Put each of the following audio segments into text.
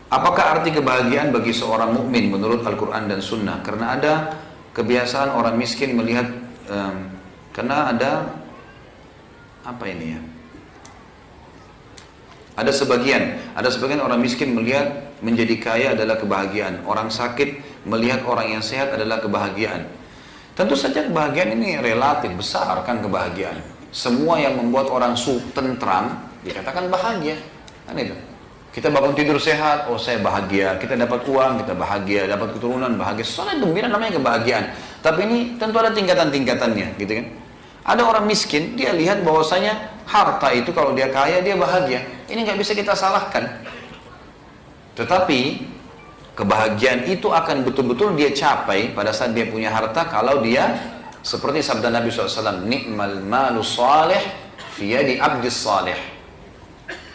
Apakah arti kebahagiaan bagi seorang mukmin menurut Al-Quran dan Sunnah? Karena ada kebiasaan orang miskin melihat, karena ada apa ini ya? Ada sebagian orang miskin melihat menjadi kaya adalah kebahagiaan. Orang sakit melihat orang yang sehat adalah kebahagiaan. Tentu saja kebahagiaan ini relatif, besar kan kebahagiaan. Semua yang membuat orang tentram dikatakan bahagia. Kan itu. Kita bangun tidur sehat, oh saya bahagia. Kita dapat uang, kita bahagia. Dapat keturunan, bahagia. Soalnya gembira namanya kebahagiaan. Tapi ini tentu ada tingkatan-tingkatannya, gitu kan. Ada orang miskin, dia lihat bahwasanya harta itu kalau dia kaya, dia bahagia. Ini nggak bisa kita salahkan. Tetapi kebahagiaan itu akan betul-betul dia capai pada saat dia punya harta kalau dia seperti sabda Nabi SAW, ni'mal malu salih fi yadi abdis salih.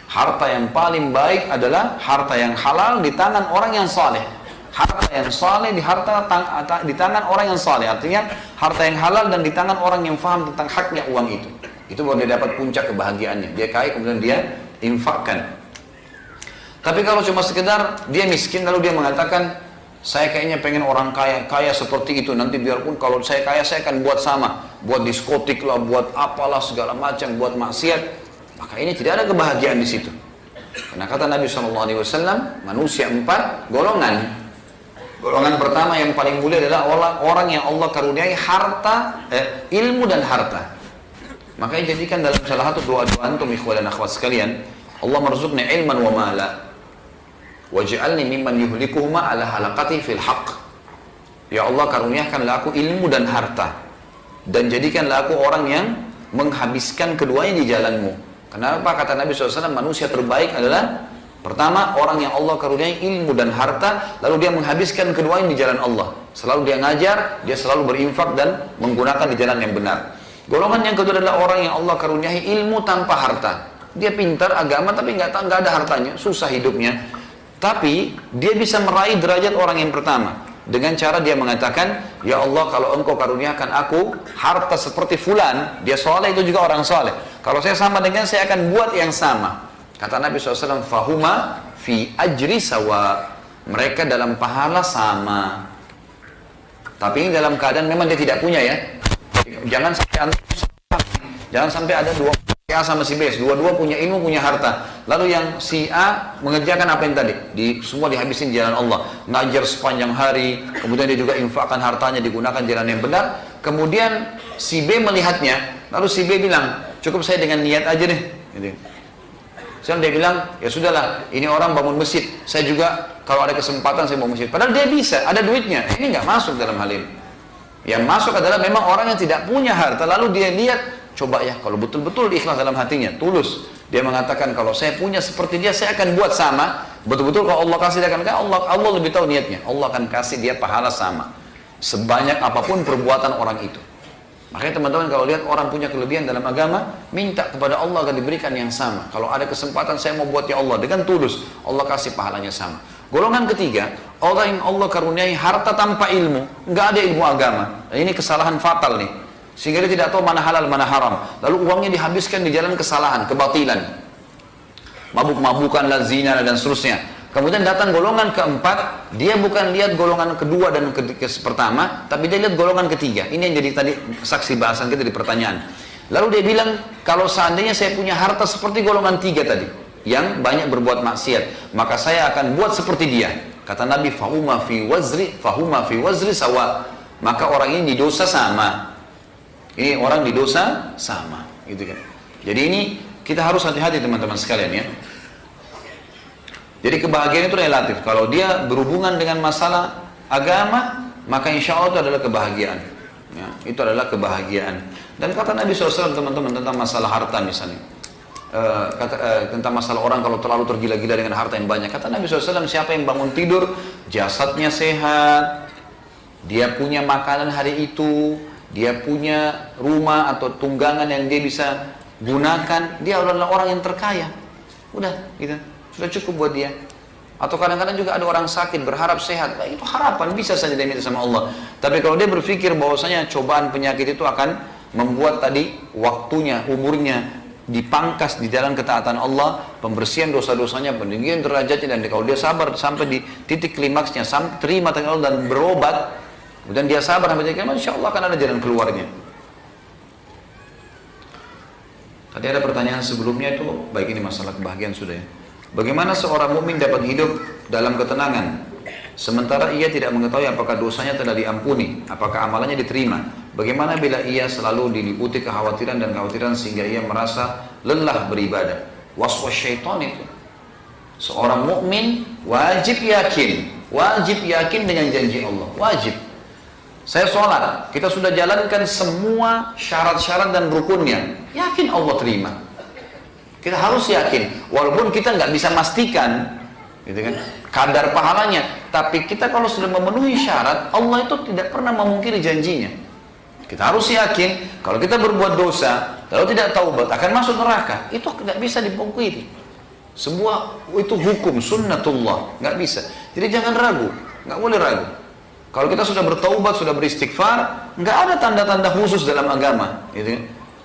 Harta yang paling baik adalah harta yang halal di tangan orang yang saleh. Harta yang saleh di tangan orang yang saleh. Artinya harta yang halal dan di tangan orang yang faham tentang haknya uang itu. Itu baru dia dapat puncak kebahagiaannya. Dia kaya kemudian dia infakkan. Tapi kalau cuma sekedar dia miskin lalu dia mengatakan, saya kayaknya pengen orang kaya seperti itu. Nanti biarpun kalau saya kaya saya akan buat sama. Buat diskotik lah, buat apalah segala macam, buat maksiat. Maka ini tidak ada kebahagiaan di situ. Karena kata Nabi SAW, manusia 4 golongan. Golongan pertama yang paling mulia adalah orang yang Allah karuniai harta, ilmu dan harta. Makanya jadikan dalam salah satu doa-doa antum ikhwah dan akhwat sekalian, Allah marzuqni ilman wa mala waj'alni mimman yuhlikuhuma ala halaqati fil haqq. Ya Allah karuniakanlah aku ilmu dan harta dan jadikanlah aku orang yang menghabiskan keduanya di jalanmu. Kenapa? Kata Nabi SAW, manusia terbaik adalah pertama, orang yang Allah karuniai ilmu dan harta, lalu dia menghabiskan keduanya di jalan Allah. Selalu dia ngajar, dia selalu berinfak dan menggunakan di jalan yang benar. Golongan yang kedua adalah orang yang Allah karuniai ilmu tanpa harta. Dia pintar agama tapi nggak ada hartanya, susah hidupnya. Tapi dia bisa meraih derajat orang yang pertama dengan cara dia mengatakan, ya Allah kalau engkau karuniakan aku harta seperti fulan, dia soleh itu juga orang soleh. Kalau saya sama dengan saya akan buat yang sama. Kata Nabi SAW, fahuma fi ajri sawa. Mereka dalam pahala sama. Tapi ini dalam keadaan memang dia tidak punya ya. Jangan sampai ada dua si A sama si B, dua-dua punya ilmu, punya harta. Lalu yang si A mengerjakan apa yang tadi? Semua dihabisin di jalan Allah. Ngajar sepanjang hari, kemudian dia juga infakkan hartanya digunakan jalan yang benar. Kemudian si B melihatnya, lalu si B bilang, cukup saya dengan niat aja deh. Gitu. Sekarang dia bilang, ya sudahlah, ini orang bangun masjid, saya juga kalau ada kesempatan saya bangun masjid. Padahal dia bisa, ada duitnya. Ini nggak masuk dalam hal ini. Yang masuk adalah memang orang yang tidak punya harta, lalu dia lihat, coba ya, kalau betul-betul ikhlas dalam hatinya, tulus. Dia mengatakan, kalau saya punya seperti dia, saya akan buat sama. Betul-betul kalau Allah kasih, dia akan kasih. Allah lebih tahu niatnya. Allah akan kasih dia pahala sama. Sebanyak apapun perbuatan orang itu. Makanya teman-teman kalau lihat orang punya kelebihan dalam agama, minta kepada Allah akan diberikan yang sama. Kalau ada kesempatan saya mau buat ya Allah dengan tulus, Allah kasih pahalanya sama. Golongan ketiga, orang yang Allah karuniai harta tanpa ilmu, nggak ada ilmu agama. Nah, ini kesalahan fatal nih. Sehingga dia tidak tahu mana halal, mana haram. Lalu uangnya dihabiskan di jalan kesalahan, kebatilan. Mabuk-mabukan, zina dan seterusnya. Kemudian datang golongan keempat, dia bukan lihat golongan kedua dan pertama, tapi dia lihat golongan ketiga. Ini yang jadi tadi saksi bahasan kita di pertanyaan. Lalu dia bilang, kalau seandainya saya punya harta seperti golongan 3 tadi, yang banyak berbuat maksiat, maka saya akan buat seperti dia. Kata Nabi, fahuma fi wazri sawa. Maka orang ini di dosa sama. Ini orang di dosa sama, gitu kan. Jadi ini kita harus hati-hati teman-teman sekalian ya. Jadi kebahagiaan itu relatif. Kalau dia berhubungan dengan masalah agama, maka insya Allah itu adalah kebahagiaan. Ya, itu adalah kebahagiaan. Dan kata Nabi SAW teman-teman tentang masalah harta misalnya, tentang masalah orang kalau terlalu tergila-gila dengan harta yang banyak. Kata Nabi SAW, siapa yang bangun tidur, jasadnya sehat, dia punya makanan hari itu, dia punya rumah atau tunggangan yang dia bisa gunakan, dia adalah orang yang terkaya. Udah, gitu. Sudah cukup buat dia. Atau kadang-kadang juga ada orang sakit berharap sehat, nah, itu harapan bisa saja dia minta sama Allah. Tapi kalau dia berpikir bahwasanya cobaan penyakit itu akan membuat tadi waktunya, umurnya dipangkas di jalan ketaatan Allah, pembersihan dosa-dosanya, peninggian derajatnya, dan kalau dia sabar sampai di titik klimaksnya, sampai terima takdir Allah dan berobat, kemudian dia sabar sampai titik klimaksnya, insya Allah akan ada jalan keluarnya. Tadi ada pertanyaan sebelumnya itu, baik ini masalah kebahagiaan sudah ya. Bagaimana seorang mukmin dapat hidup dalam ketenangan sementara ia tidak mengetahui apakah dosanya telah diampuni, apakah amalannya diterima? Bagaimana bila ia selalu diliputi kekhawatiran dan kekhawatiran sehingga ia merasa lelah beribadah? Waswas syaitan itu. Seorang mukmin wajib yakin dengan janji Allah, wajib. Saya sholat, kita sudah jalankan semua syarat-syarat dan rukunnya, yakin Allah terima. Kita harus yakin, walaupun kita nggak bisa pastikan, gitu kan, kadar pahalanya. Tapi kita kalau sudah memenuhi syarat, Allah itu tidak pernah memungkiri janjinya. Kita harus yakin, kalau kita berbuat dosa, lalu tidak taubat, akan masuk neraka. Itu tidak bisa dipungkiri. Sebuah itu hukum sunnatullah, nggak bisa. Jadi jangan ragu, nggak boleh ragu. Kalau kita sudah bertaubat, sudah beristighfar, nggak ada tanda-tanda khusus dalam agama, gitu kan.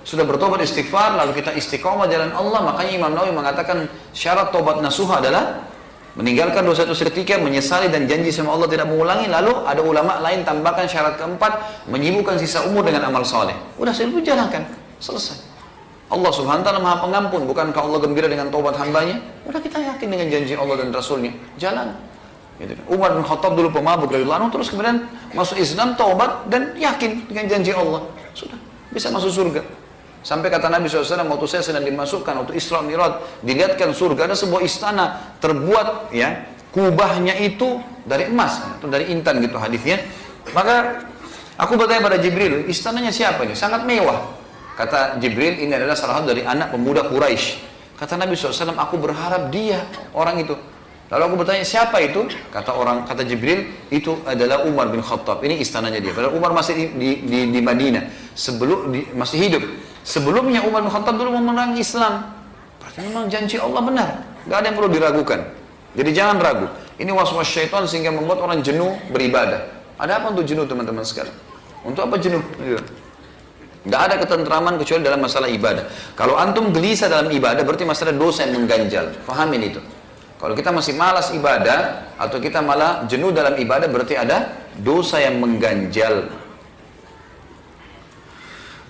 Sudah bertobat istighfar, lalu kita istiqomah jalan Allah. Makanya Imam Nawawi mengatakan syarat tobat nasuha adalah meninggalkan dosa itu seketika, menyesali dan janji sama Allah tidak mengulangi. Lalu ada ulama lain tambahkan syarat keempat, menyibukkan sisa umur dengan amal soleh. Udah selesai, jalankan, selesai. Allah subhanahu wa ta'ala maha pengampun. Bukankah Allah gembira dengan taubat hambanya? Udah kita yakin dengan janji Allah dan Rasulnya, jalan. Gitu. Umar bin Khattab dulu pemabuk radhiyallahu anhu, terus kemudian masuk Islam, taubat dan yakin dengan janji Allah, sudah bisa masuk surga. Sampai kata Nabi SAW, waktu saya sedang dimasukkan, waktu Isra Mi'raj, dilihatkan surga, ada sebuah istana terbuat, ya, kubahnya itu dari emas atau dari intan gitu hadisnya. Maka aku bertanya pada Jibril, istananya siapa ini? Sangat mewah. Kata Jibril, ini adalah salah satu dari anak pemuda Quraisy. Kata Nabi SAW, aku berharap dia orang itu. Lalu aku bertanya, siapa itu? Kata Jibril, itu adalah Umar bin Khattab. Ini istananya dia. Padahal Umar masih di Madinah, masih hidup. Sebelumnya Umar bin Khattab dulu memerangi Islam. Berarti memang janji Allah benar. Gak ada yang perlu diragukan. Jadi jangan ragu. Ini waswas syaitan sehingga membuat orang jenuh beribadah. Ada apa untuk jenuh teman-teman sekalian? Untuk apa jenuh? Gak ada ketentraman kecuali dalam masalah ibadah. Kalau antum gelisah dalam ibadah, berarti masalah dosa yang mengganjal. Fahamin itu. Kalau kita masih malas ibadah, atau kita malah jenuh dalam ibadah, berarti ada dosa yang mengganjal.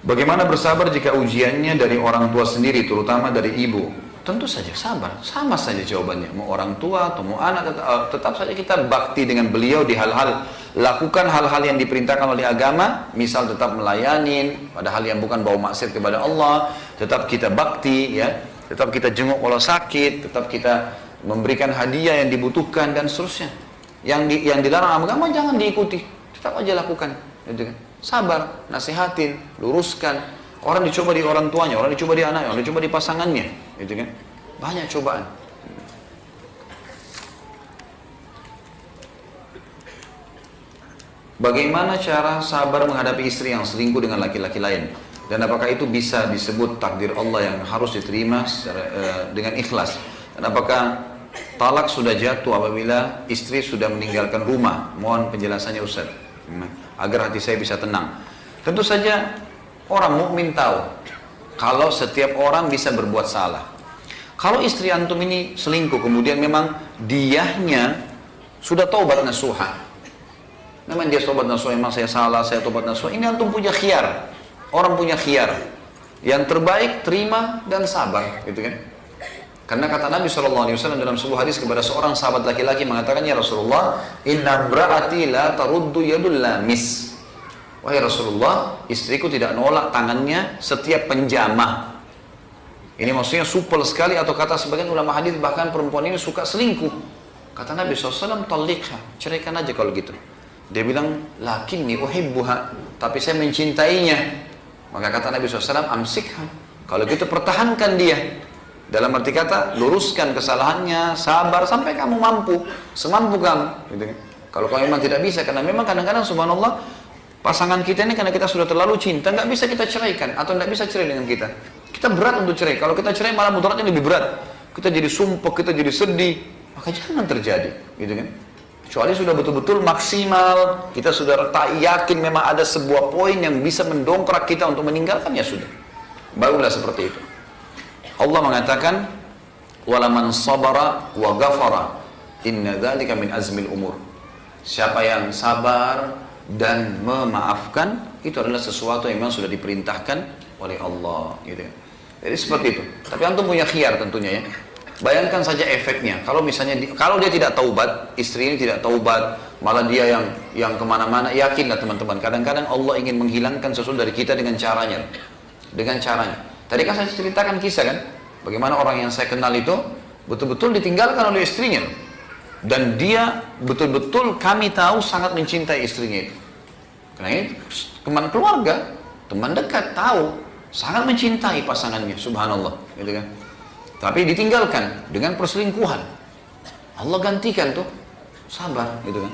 Bagaimana bersabar jika ujiannya dari orang tua sendiri, terutama dari ibu? Tentu saja sabar, sama saja jawabannya. Mau orang tua atau mau anak, tetap saja kita bakti dengan beliau di hal-hal, lakukan hal-hal yang diperintahkan oleh agama, misal tetap melayani, pada hal yang bukan bau maksiat kepada Allah, tetap kita bakti, ya, tetap kita jenguk kalau sakit, tetap kita memberikan hadiah yang dibutuhkan dan seterusnya. Yang dilarang agama jangan diikuti, tetap aja lakukan, gitu kan. Sabar, nasihatin, luruskan. Orang dicoba di orang tuanya, orang dicoba di anaknya, orang dicoba di pasangannya, gitu kan. Banyak cobaan. Bagaimana cara sabar menghadapi istri yang selingkuh dengan laki-laki lain? Dan apakah itu bisa disebut takdir Allah yang harus diterima dengan ikhlas? Dan apakah talak sudah jatuh apabila istri sudah meninggalkan rumah? Mohon penjelasannya Ustaz, agar hati saya bisa tenang. Tentu saja orang mukmin tahu kalau setiap orang bisa berbuat salah. Kalau istri antum ini selingkuh, kemudian memang diahnya sudah taubat nasuha, memang dia taubat nasuha, memang saya salah, saya taubat nasuha, ini antum punya khiyar. Orang punya khiyar. Yang terbaik terima dan sabar, gitu kan? Karena kata Nabi SAW dalam sebuah hadis kepada seorang sahabat laki-laki mengatakan, ya Rasulullah, inna imra'ati la taruddu yadul lamis. Wahai Rasulullah, istriku tidak nolak tangannya setiap penjamah. Ini maksudnya supel sekali, atau kata sebagian ulama hadis bahkan perempuan ini suka selingkuh. Kata Nabi SAW, talikha, ceraikan aja kalau gitu. Dia bilang, lakinni uhibbuha, tapi saya mencintainya. Maka kata Nabi SAW, amsikha, kalau gitu pertahankan dia. Dalam arti kata, luruskan kesalahannya, sabar sampai kamu mampu, semampu kamu. Gitu. Kalau kamu memang tidak bisa, karena memang kadang-kadang subhanallah, pasangan kita ini karena kita sudah terlalu cinta, nggak bisa kita ceraikan, atau nggak bisa cerai dengan kita. Kita berat untuk cerai. Kalau kita cerai malah mudaratnya lebih berat. Kita jadi sumpah, kita jadi sedih. Maka jangan terjadi, gitu kan? Kecuali sudah betul-betul maksimal, kita sudah tak yakin memang ada sebuah poin yang bisa mendongkrak kita untuk meninggalkan, ya sudah. Barulah seperti itu. Allah mengatakan, walaman sabara wa ghafara inna dzalika min azmil umur. Siapa yang sabar dan memaafkan, itu adalah sesuatu yang memang sudah diperintahkan oleh Allah, gitu. Jadi seperti itu. Tapi antum punya khiyar tentunya ya. Bayangkan saja efeknya. Kalau misalnya kalau dia tidak taubat, istri ini tidak taubat, malah dia yang kemana-mana. Yakinlah teman-teman, kadang-kadang Allah ingin menghilangkan sesuatu dari kita dengan caranya. Dengan caranya. Tadi kan saya ceritakan kisah kan, bagaimana orang yang saya kenal itu betul-betul ditinggalkan oleh istrinya. Dan dia betul-betul kami tahu sangat mencintai istrinya itu. Karena ini teman keluarga, teman dekat, tahu sangat mencintai pasangannya, subhanallah, gitu kan. Tapi ditinggalkan dengan perselingkuhan. Allah gantikan tuh, sabar, gitu kan.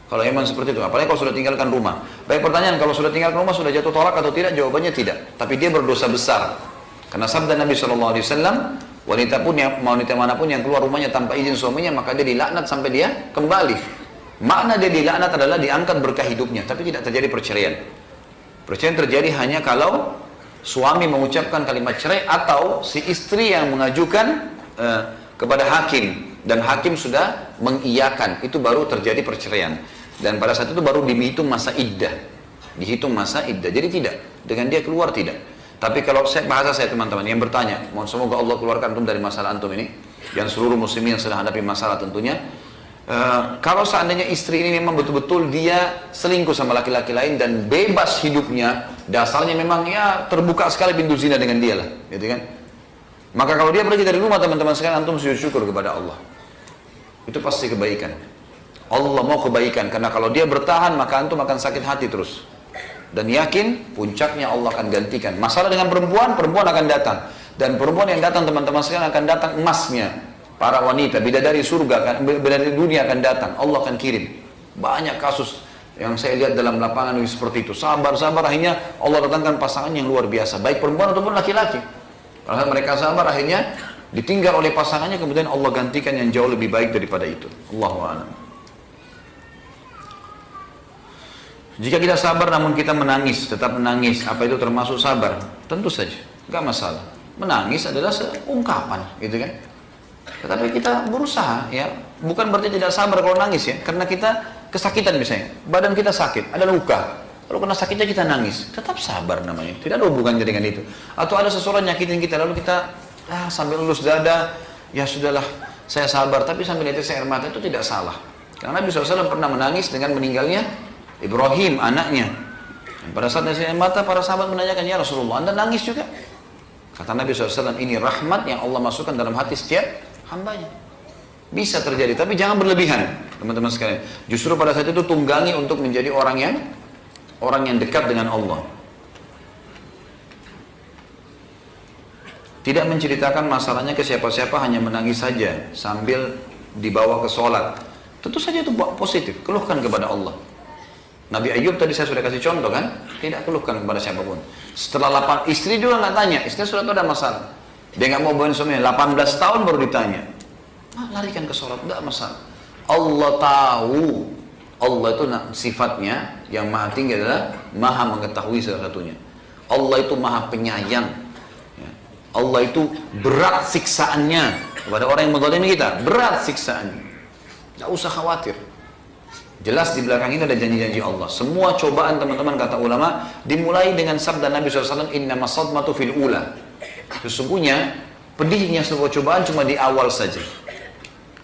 Kalau emang seperti itu, apalagi kalau sudah tinggalkan rumah. Baik, pertanyaan, kalau sudah tinggalkan rumah sudah jatuh tolak atau tidak? Jawabannya tidak. Tapi dia berdosa besar. Karena sabda Nabi SAW, wanita manapun yang keluar rumahnya tanpa izin suaminya, maka dia dilaknat sampai dia kembali. Makna dia dilaknat adalah diangkat berkah hidupnya, tapi tidak terjadi perceraian. Perceraian terjadi hanya kalau suami mengucapkan kalimat cerai atau si istri yang mengajukan kepada hakim dan hakim sudah mengiyakan, itu baru terjadi perceraian. Dan pada saat itu baru dihitung masa iddah. Dihitung masa iddah. Jadi tidak, dengan dia keluar tidak. Tapi kalau bahasa saya teman-teman yang bertanya, mohon semoga Allah keluarkan antum dari masalah antum ini, dan seluruh muslimin yang sedang hadapi masalah tentunya. Kalau seandainya istri ini memang betul-betul dia selingkuh sama laki-laki lain dan bebas hidupnya, dasarnya memang ya terbuka sekali pintu zina dengan dia lah, gitu kan. Maka kalau dia pergi dari rumah teman-teman sekalian, antum sujud syukur kepada Allah. Itu pasti kebaikan. Allah mau kebaikan, karena kalau dia bertahan maka antum akan sakit hati terus. Dan yakin puncaknya Allah akan gantikan. Masalah dengan perempuan akan datang. Dan perempuan yang datang teman-teman sekalian akan datang emasnya. Para wanita, bidadari surga, bidadari dunia akan datang. Allah akan kirim. Banyak kasus yang saya lihat dalam lapangan ini seperti itu. Sabar-sabar, akhirnya Allah datangkan pasangan yang luar biasa. Baik perempuan ataupun laki-laki. Kalau mereka sabar, akhirnya ditinggal oleh pasangannya, kemudian Allah gantikan yang jauh lebih baik daripada itu. Allahu a'lam. Jika kita sabar namun kita menangis, tetap menangis, apa itu termasuk sabar? Tentu saja, nggak masalah. Menangis adalah ungkapan, gitu kan? Tetapi kita berusaha, ya, bukan berarti tidak sabar kalau nangis ya, karena kita kesakitan misalnya, badan kita sakit, ada luka, kalau kena sakitnya kita nangis, tetap sabar namanya, tidak ada hubungannya dengan itu. Atau ada seseorang nyakitin kita, lalu kita sambil lulus dada, ya sudahlah, saya sabar, tapi sambil netes air mata, itu tidak salah. Karena Nabi SAW pernah menangis dengan meninggalnya Ibrahim, anaknya. Dan pada saat netes air mata, para sahabat menanyakan, ya Rasulullah, Anda nangis juga? Kata Nabi SAW, ini rahmat yang Allah masukkan dalam hati setiap hambanya. Bisa terjadi, tapi jangan berlebihan, teman-teman sekalian. Justru pada saat itu tunggangi untuk menjadi orang yang dekat dengan Allah. Tidak menceritakan masalahnya ke siapa-siapa, hanya menangis saja sambil dibawa ke sholat. Tentu saja itu positif, keluhkan kepada Allah. Nabi Ayub tadi saya sudah kasih contoh kan, tidak keluhkan kepada siapapun. Setelah istri juga nggak tanya, istri sudah tahu ada masalah. Dia nggak mau bawain suaminya, 18 tahun baru ditanya. Larikan ke sholat, nggak masalah. Allah tahu, Allah itu sifatnya yang maha tinggi adalah maha mengetahui salah satunya. Allah itu maha penyayang. Allah itu berat siksaannya kepada orang yang menzalimi kita, berat siksaannya. Nggak usah khawatir. Jelas di belakang ini ada janji-janji Allah. Semua cobaan teman-teman kata ulama dimulai dengan sabda Nabi SAW, innamas sadmatu fil ula. Sesungguhnya pedihnya sebuah cobaan cuma di awal saja.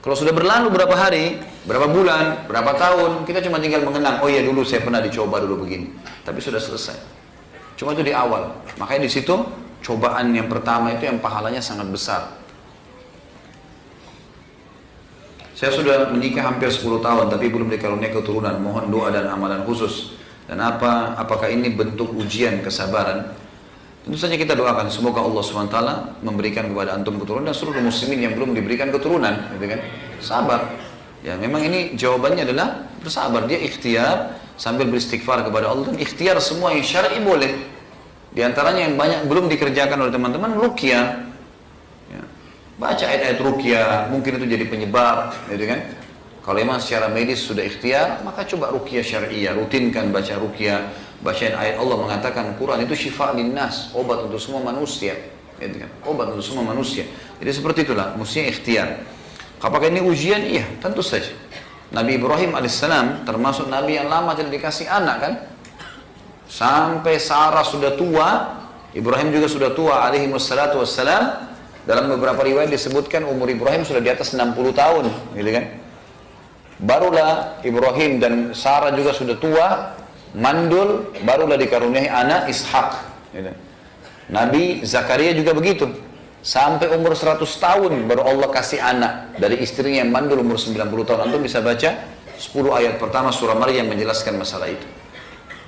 Kalau sudah berlalu berapa hari, berapa bulan, berapa tahun, kita cuma tinggal mengenang, oh iya dulu saya pernah dicoba dulu begini. Tapi sudah selesai. Cuma itu di awal. Makanya di situ cobaan yang pertama itu yang pahalanya sangat besar. Saya sudah menikah hampir 10 tahun tapi belum dikaruniai keturunan. Mohon doa dan amalan khusus. Dan apakah ini bentuk ujian kesabaran? Tentu saja kita doakan semoga Allah SWT memberikan kepada antum keturunan dan seluruh muslimin yang belum diberikan keturunan, gitu kan? Sabar. Ya, memang ini jawabannya adalah bersabar. Dia ikhtiar sambil beristighfar kepada Allah, dan ikhtiar semua yang syar'i boleh. Di antaranya yang banyak belum dikerjakan oleh teman-teman, ruqyah. Ya. Baca ayat-ayat ruqyah, mungkin itu jadi penyebab, gitu kan? Kalau memang secara medis sudah ikhtiar, maka coba ruqyah syar'iyah, rutinkan baca ruqyah, bacain ayat Allah mengatakan Quran itu syifa linnas, obat untuk semua manusia. gitu kan? Obat untuk semua manusia. Jadi seperti itulah, mestinya ikhtiar. Apakah ini ujian? Iya, tentu saja. Nabi Ibrahim alaihissalam termasuk Nabi yang lama tidak dikasih anak kan? Sampai Sarah sudah tua, Ibrahim juga sudah tua alaihi wassalatu wassalam. Dalam beberapa riwayat disebutkan umur Ibrahim sudah di atas 60 tahun, gitu kan? Barulah Ibrahim dan Sarah juga sudah tua, mandul, barulah dikaruniai anak Ishak. Gitu. Nabi Zakaria juga begitu. Sampai umur 100 tahun baru Allah kasih anak dari istrinya yang mandul umur 90 tahun. Antum bisa baca 10 ayat pertama surah Maryam menjelaskan masalah itu.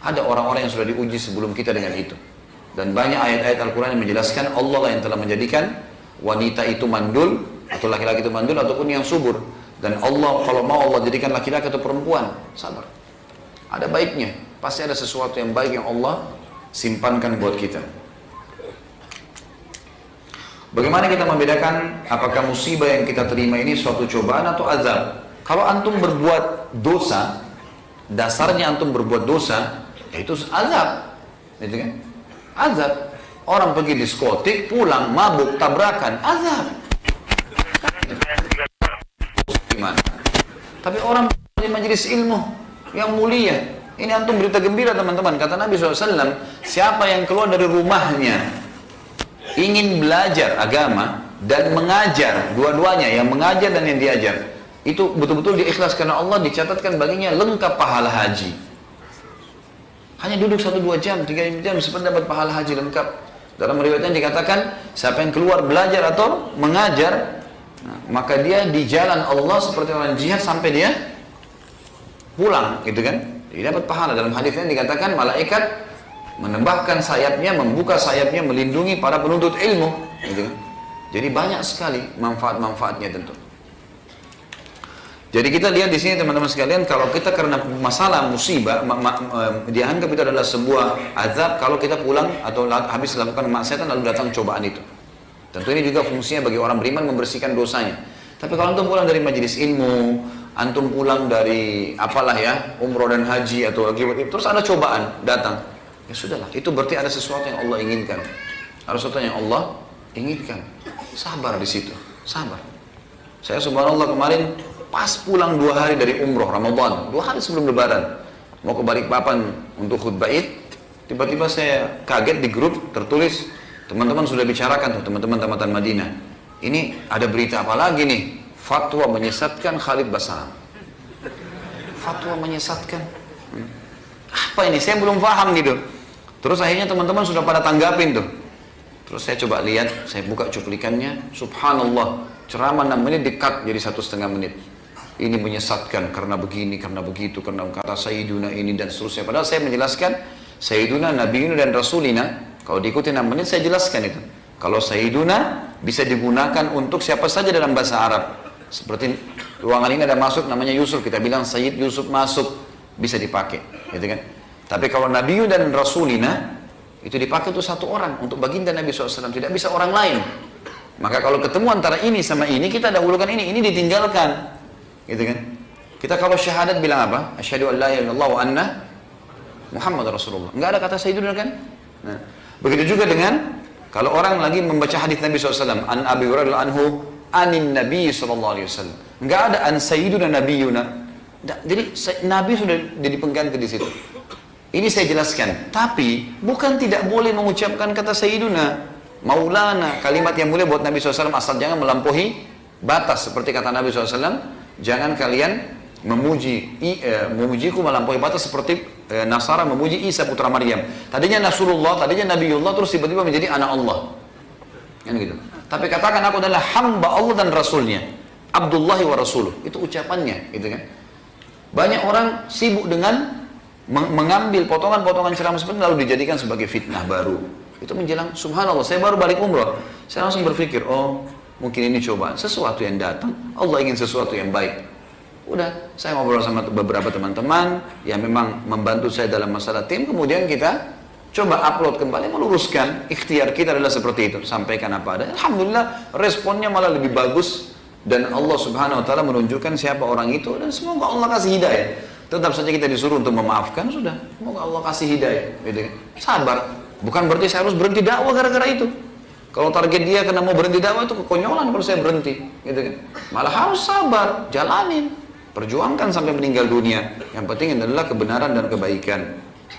Ada orang-orang yang sudah diuji sebelum kita dengan itu. Dan banyak ayat-ayat Al-Quran yang menjelaskan Allah lah yang telah menjadikan wanita itu mandul, atau laki-laki itu mandul, ataupun yang subur. Dan Allah, kalau mau Allah jadikan laki-laki atau perempuan, sabar. Ada baiknya, pasti ada sesuatu yang baik yang Allah simpankan buat kita. Bagaimana kita membedakan apakah musibah yang kita terima ini suatu cobaan atau azab? Kalau antum berbuat dosa, dasarnya antum berbuat dosa, itu azab, gitu kan? Azab. Orang pergi diskotik, pulang mabuk, tabrakan, azab. Gimana? Tapi orang di majelis ilmu yang mulia, ini antum berita gembira teman-teman. Kata Nabi SAW, siapa yang keluar dari rumahnya ingin belajar agama dan mengajar, dua-duanya, yang mengajar dan yang diajar, itu betul-betul diikhlaskan Allah, dicatatkan baginya lengkap pahala haji. Hanya duduk 1-2 jam, 3 jam, seperti dapat pahala haji lengkap. Dalam riwayatnya dikatakan, siapa yang keluar belajar atau mengajar, maka dia di jalan Allah seperti orang jihad sampai dia pulang, gitu kan? Dia dapat pahala. Dalam hadisnya dikatakan, malaikat menembakkan sayapnya, membuka sayapnya, melindungi para penuntut ilmu, gitu kan? Jadi banyak sekali manfaat-manfaatnya tentu. Jadi kita lihat di sini teman-teman sekalian, kalau kita karena masalah musibah, dianggap itu adalah sebuah azab kalau kita pulang atau habis melakukan maksiatan lalu datang cobaan itu. Tentu ini juga fungsinya bagi orang beriman membersihkan dosanya. Tapi kalau antum pulang dari majelis ilmu, antum pulang dari apalah ya, umroh dan haji atau terus ada cobaan datang, ya sudahlah, itu berarti ada sesuatu yang Allah inginkan. Ada sesuatu yang Allah inginkan. Sabar di situ, sabar. Saya subhanallah kemarin pas pulang 2 hari dari umroh Ramadan, 2 hari sebelum lebaran, mau ke Balikpapan untuk khutbah Id, tiba-tiba saya kaget di grup tertulis, teman-teman sudah bicarakan tuh, teman-teman tamatan Madinah, ini ada berita apa lagi nih, fatwa menyesatkan Khalid Basalam. Fatwa menyesatkan, apa ini, saya belum paham gitu. Terus akhirnya teman-teman sudah pada tanggapin tuh. Terus saya coba lihat, saya buka cuplikannya, subhanallah, ceramah 6 menit di-cut jadi 1,5 menit. Ini menyesatkan karena begini, karena begitu, karena kata Sayyiduna ini dan seterusnya. Padahal saya menjelaskan Sayyiduna, Nabiyuna dan Rasulina. Kalau diikuti 6 menit saya jelaskan itu. Kalau Sayyiduna bisa digunakan untuk siapa saja dalam bahasa Arab. Seperti ruangan ini ada masuk namanya Yusuf, kita bilang Sayyid Yusuf masuk, bisa dipakai, gitu kan? Tapi kalau Nabiyuna dan Rasulina itu dipakai untuk satu orang, untuk baginda Nabi SAW, tidak bisa orang lain. Maka kalau ketemu antara ini sama ini, kita dahulukan ini ditinggalkan. Gitu kan? Kita kalau syahadat bilang apa? Asyhadu an la ilaha illallah wa anna Muhammad Rasulullah. Enggak ada kata sayyiduna kan? Nah, begitu juga dengan kalau orang lagi membaca hadis Nabi SAW, an Abi Hurairah anhu anin Nabi SAW. Enggak ada an sayyiduna nabiyuna. Jadi Nabi sudah jadi pengganti di situ. Ini saya jelaskan. Tapi bukan tidak boleh mengucapkan kata sayyiduna, maulana, kalimat yang mulia buat Nabi SAW, asal jangan melampaui batas. Seperti kata Nabi SAW, jangan kalian memujiku melampaui batas seperti Nasara memuji Isa putra Maryam. Tadinya Nasrullah, tadinya Nabiullah, terus tiba-tiba menjadi anak Allah. Kan gitu. Tapi katakan aku adalah hamba Allah dan Rasulnya, Abdullahi wa Rasuluh. Itu ucapannya, gitu kan. Banyak orang sibuk dengan mengambil potongan-potongan ceramah seperti lalu dijadikan sebagai fitnah baru. Itu menjelang, subhanallah, saya baru balik umrah, saya langsung berpikir, oh mungkin ini cobaan, sesuatu yang datang, Allah ingin sesuatu yang baik. Udah, saya ngobrol sama beberapa teman-teman yang memang membantu saya dalam masalah tim, kemudian kita coba upload kembali, meluruskan. Ikhtiar kita adalah seperti itu, sampaikan apa ada. Alhamdulillah, responnya malah lebih bagus, dan Allah subhanahu wa ta'ala menunjukkan siapa orang itu, dan semoga Allah kasih hidayah. Tetap saja kita disuruh untuk memaafkan, sudah, semoga Allah kasih hidayah. Gitu. Sabar, bukan berarti saya harus berhenti dakwah gara-gara itu. Kalau target dia karena mau berhenti dakwah itu kekonyolan kalau saya berhenti, gitu kan. Malah harus sabar, jalanin, perjuangkan sampai meninggal dunia. Yang penting adalah kebenaran dan kebaikan.